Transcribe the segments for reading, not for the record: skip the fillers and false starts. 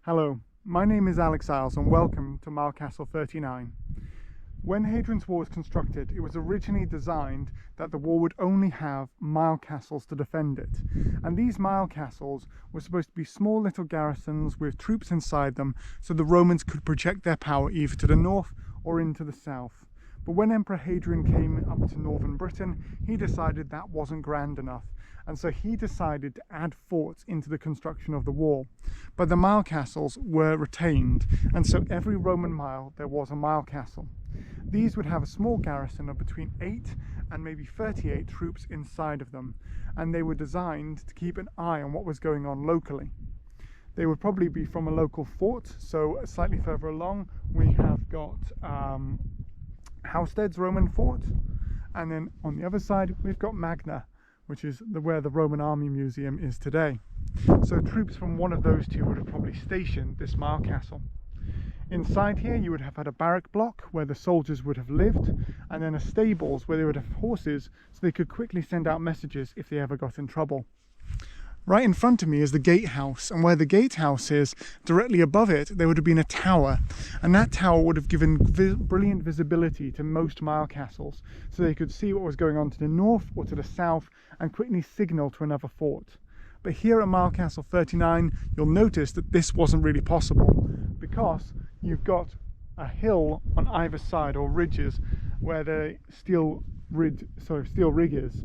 Hello, my name is Alex Iles and welcome to Mile Castle 39. When Hadrian's Wall was constructed, it was originally designed that the wall would only have mile castles to defend it. And these mile castles were supposed to be small little garrisons with troops inside them so the Romans could project their power either to the north or into the south. But when Emperor Hadrian came up to northern Britain, he decided that wasn't grand enough. And so he decided to add forts into the construction of the wall. But the mile castles were retained, and so every Roman mile there was a mile castle. These would have a small garrison of between 8 and maybe 38 troops inside of them, and they were designed to keep an eye on what was going on locally. They would probably be from a local fort, so slightly further along we have got Housted's Roman fort, and then on the other side we've got Magna, which is where the Roman Army Museum is today. So troops from one of those two would have probably stationed this mile castle. Inside here you would have had a barrack block where the soldiers would have lived, and then a stables where they would have horses so they could quickly send out messages if they ever got in trouble. Right in front of me is the Gatehouse, and where the Gatehouse is, directly above it, there would have been a tower, and that tower would have given brilliant visibility to most mile castles, so they could see what was going on to the north or to the south and quickly signal to another fort. But here at Mile Castle 39, you'll notice that this wasn't really possible, because you've got a hill on either side, or ridges, where the steel rig is.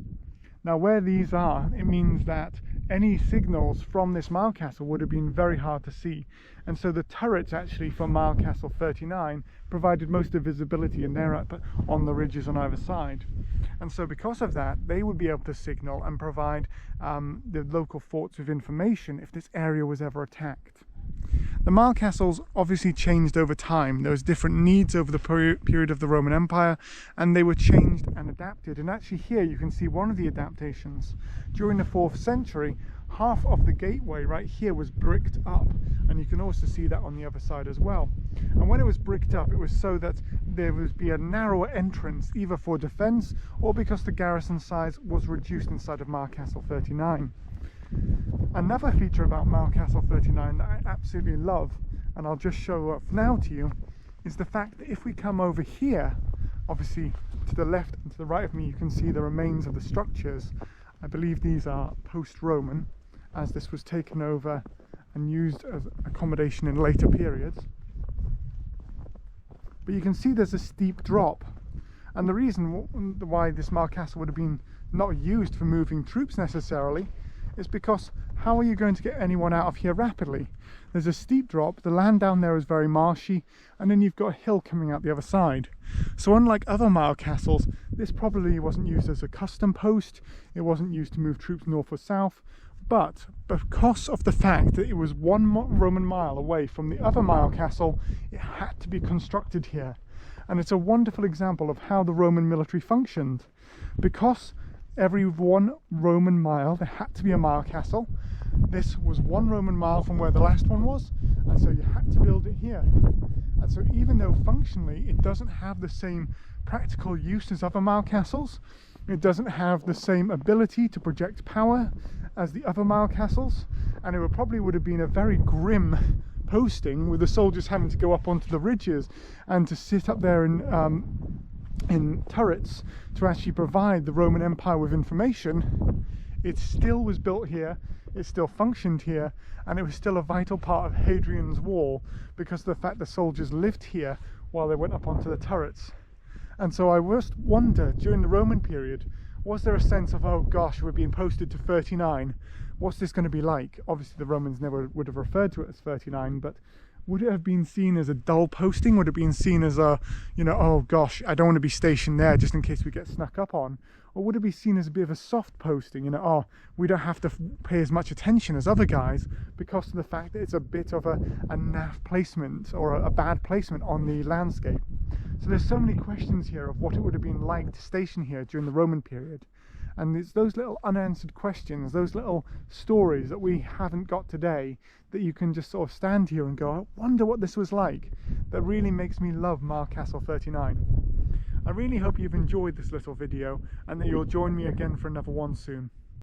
Now where these are, it means that any signals from this mile castle would have been very hard to see, and so the turrets actually from Mile Castle 39 provided most of the visibility, and they're up on the ridges on either side. And so because of that, they would be able to signal and provide the local forts with information if this area was ever attacked. The mile castles obviously changed over time. There was different needs over the period of the Roman Empire, and they were changed and adapted. And actually here you can see one of the adaptations. During the 4th century, half of the gateway right here was bricked up, and you can also see that on the other side as well. And when it was bricked up, it was so that there would be a narrower entrance, either for defense or because the garrison size was reduced inside of Mile Castle 39. Another feature about Mile Castle 39 that I absolutely love, and I'll just show up now to you, is the fact that if we come over here, obviously to the left and to the right of me you can see the remains of the structures. I believe these are post-Roman, as this was taken over and used as accommodation in later periods. But you can see there's a steep drop, and the reason why this Mile Castle would have been not used for moving troops necessarily is because how are you going to get anyone out of here rapidly? There's a steep drop, the land down there is very marshy, and then you've got a hill coming out the other side. So unlike other mile castles, this probably wasn't used as a custom post, it wasn't used to move troops north or south, but because of the fact that it was one Roman mile away from the other mile castle, it had to be constructed here. And it's a wonderful example of how the Roman military functioned. Because every 1 Roman mile there had to be a mile castle. This was 1 Roman mile from where the last one was, and so you had to build it here. And so even though functionally it doesn't have the same practical use as other mile castles, it doesn't have the same ability to project power as the other mile castles, and it probably would have been a very grim posting with the soldiers having to go up onto the ridges and to sit up there in turrets to actually provide the Roman Empire with information. It still was built here, it still functioned here, and it was still a vital part of Hadrian's wall because of the fact the soldiers lived here while they went up onto the turrets. And so I just wonder, during the Roman period, was there a sense of, oh gosh, we're being posted to 39, what's this going to be like? Obviously the Romans never would have referred to it as 39, but would it have been seen as a dull posting? Would it have been seen as a, oh gosh, I don't want to be stationed there just in case we get snuck up on? Or would it be seen as a bit of a soft posting, oh, we don't have to pay as much attention as other guys because of the fact that it's a bit of a naff placement or a bad placement on the landscape? So there's so many questions here of what it would have been like to station here during the Roman period. And it's those little unanswered questions, those little stories that we haven't got today, that you can just sort of stand here and go, I wonder what this was like, that really makes me love Mile Castle 39. I really hope you've enjoyed this little video and that you'll join me again for another one soon.